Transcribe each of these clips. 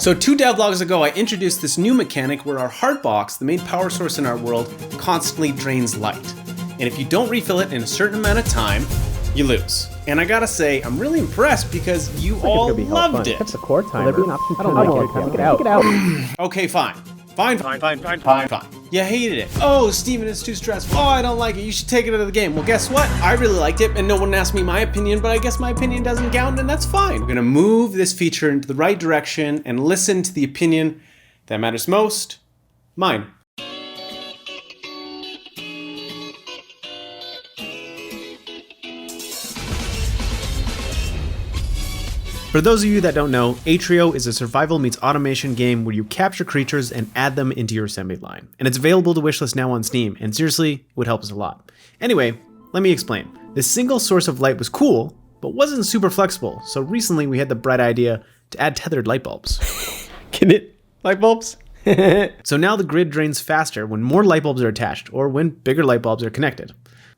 So 2 devlogs ago, I introduced this new mechanic where our Heartbox, the main power source in our world, constantly drains light. And if you don't refill it in a certain amount of time, you lose. And I gotta say, I'm really impressed because you all loved it. That's a core timer. I don't like it. Take it out. Okay, fine. Fine. You hated it. Oh, Steven, it's too stressful. Oh, I don't like it. You should take it out of the game. Well, guess what? I really liked it, and no one asked me my opinion, but I guess my opinion doesn't count, and that's fine. We're gonna move this feature into the right direction and listen to the opinion that matters most, mine. For those of you that don't know, Atrio is a survival meets automation game where you capture creatures and add them into your assembly line. And it's available to wishlist now on Steam, and seriously, it would help us a lot. Anyway, let me explain. This single source of light was cool, but wasn't super flexible, so recently we had the bright idea to add tethered light bulbs. Get it? Light bulbs? So now the grid drains faster when more light bulbs are attached, or when bigger light bulbs are connected.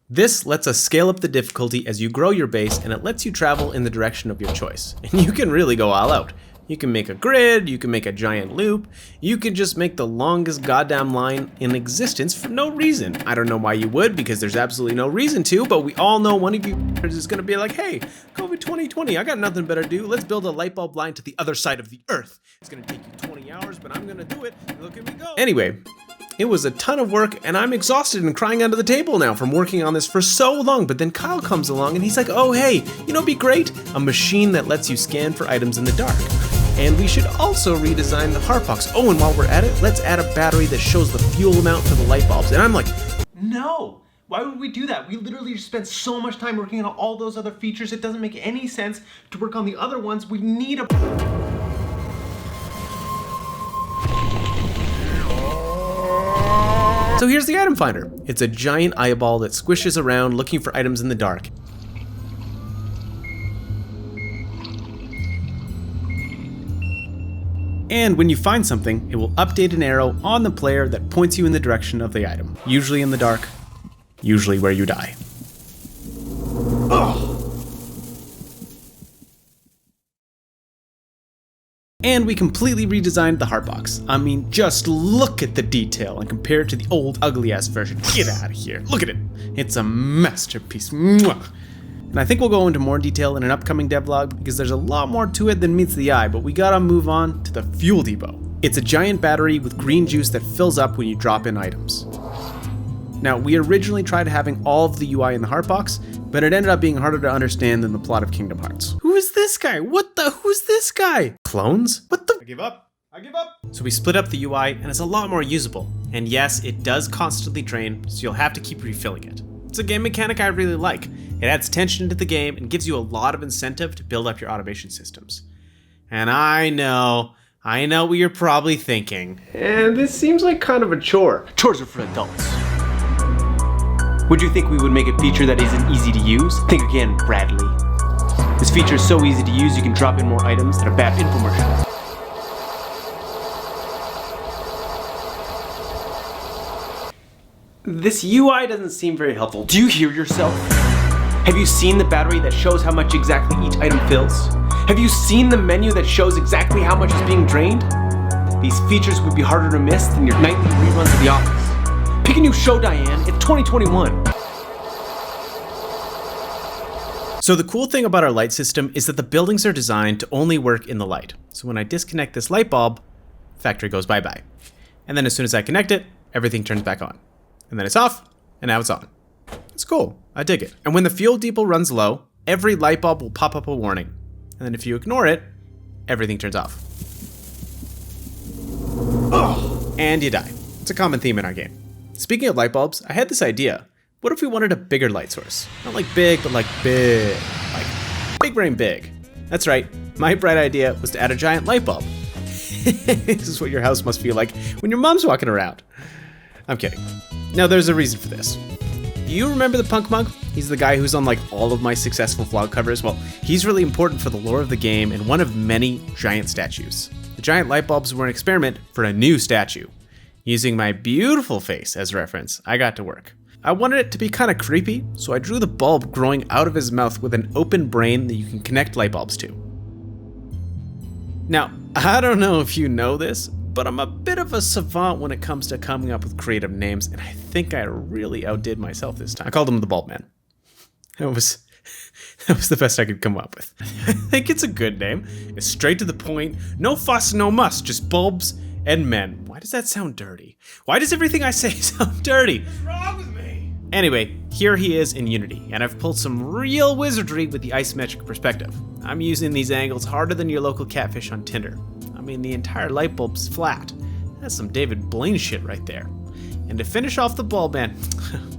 This lets us scale up the difficulty as you grow your base, and it lets you travel in the direction of your choice. And you can really go all out. You can make a grid, you can make a giant loop, you can just make the longest goddamn line in existence for no reason. I don't know why you would, because there's absolutely no reason to, but we all know one of you is gonna be like, hey, COVID 2020, I got nothing better to do. Let's build a light bulb line to the other side of the earth. It's gonna take you 20 hours, but I'm gonna do it. Look at me go. Anyway, it was a ton of work, and I'm exhausted and crying under the table now from working on this for so long, but then Kyle comes along and he's like, oh hey, you know what'd be great? A machine that lets you scan for items in the dark. And we should also redesign the Heartbox. Oh, and while we're at it, let's add a battery that shows the fuel amount for the light bulbs. And I'm like, no! Why would we do that? We literally just spent so much time working on all those other features, it doesn't make any sense to work on the other ones. We need a... So here's the item finder. It's a giant eyeball that squishes around looking for items in the dark. And when you find something, it will update an arrow on the player that points you in the direction of the item. Usually in the dark, usually where you die. Ugh. And we completely redesigned the Heartbox. I mean, just look at the detail and compare it to the old ugly-ass version. Get out of here. Look at it. It's a masterpiece. Mwah. And I think we'll go into more detail in an upcoming devlog because there's a lot more to it than meets the eye, but we gotta move on to the fuel depot. It's a giant battery with green juice that fills up when you drop in items. Now, we originally tried having all of the UI in the Heartbox, but it ended up being harder to understand than the plot of Kingdom Hearts. Who is this guy? Who's this guy? Clones? What the? I give up. So we split up the UI and it's a lot more usable. And yes, it does constantly drain, so you'll have to keep refilling it. It's a game mechanic I really like. It adds tension into the game and gives you a lot of incentive to build up your automation systems. And I know what you're probably thinking. And this seems like kind of a chore. Chores are for adults. Would you think we would make a feature that isn't easy to use? Think again, Bradley. This feature is so easy to use you can drop in more items that are bad infomercials. This UI doesn't seem very helpful. Do you hear yourself? Have you seen the battery that shows how much exactly each item fills? Have you seen the menu that shows exactly how much is being drained? These features would be harder to miss than your nightly reruns of The Office. Pick a new show, Diane. It's 2021. So the cool thing about our light system is that the buildings are designed to only work in the light. So when I disconnect this light bulb, factory goes bye-bye. And then as soon as I connect it, everything turns back on. And then it's off, and now it's on. It's cool. I dig it. And when the fuel depot runs low, every light bulb will pop up a warning. And then if you ignore it, everything turns off. Oh, and you die. It's a common theme in our game. Speaking of light bulbs, I had this idea. What if we wanted a bigger light source? Not like big, but like big. Like big brain big. That's right. My bright idea was to add a giant light bulb. This is what your house must feel like when your mom's walking around. I'm kidding. Now there's a reason for this. Do you remember the Punk Mug? He's the guy who's on like all of my successful vlog covers. Well, he's really important for the lore of the game and one of many giant statues. The giant light bulbs were an experiment for a new statue. Using my beautiful face as reference, I got to work. I wanted it to be kind of creepy, so I drew the bulb growing out of his mouth with an open brain that you can connect light bulbs to. Now, I don't know if you know this, but I'm a bit of a savant when it comes to coming up with creative names, and I think I really outdid myself this time. I called him the Bulb Man. That was the best I could come up with. I think it's a good name. It's straight to the point. No fuss, no muss, just bulbs and men. Why does that sound dirty? Why does everything I say sound dirty? What's wrong with me? Anyway, here he is in Unity, and I've pulled some real wizardry with the isometric perspective. I'm using these angles harder than your local catfish on Tinder. I mean, the entire light bulb's flat. That's some David Blaine shit right there. And to finish off the Bulb Man,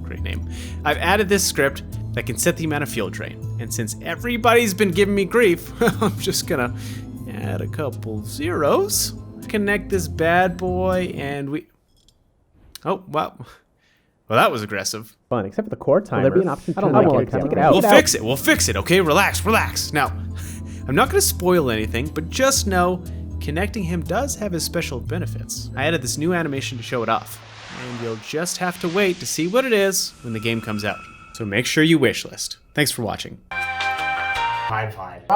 great name, I've added this script that can set the amount of fuel drain. And since everybody's been giving me grief, I'm just gonna add a couple zeros, connect this bad boy, and we... Oh, wow. Well, that was aggressive. Fun, except for the core timer. Will there be an option? I don't like it. Take it out. We'll fix it, okay? Relax. Now, I'm not gonna spoil anything, but just know connecting him does have his special benefits. I added this new animation to show it off, and you'll just have to wait to see what it is when the game comes out. So make sure you wishlist. Thanks for watching. High five.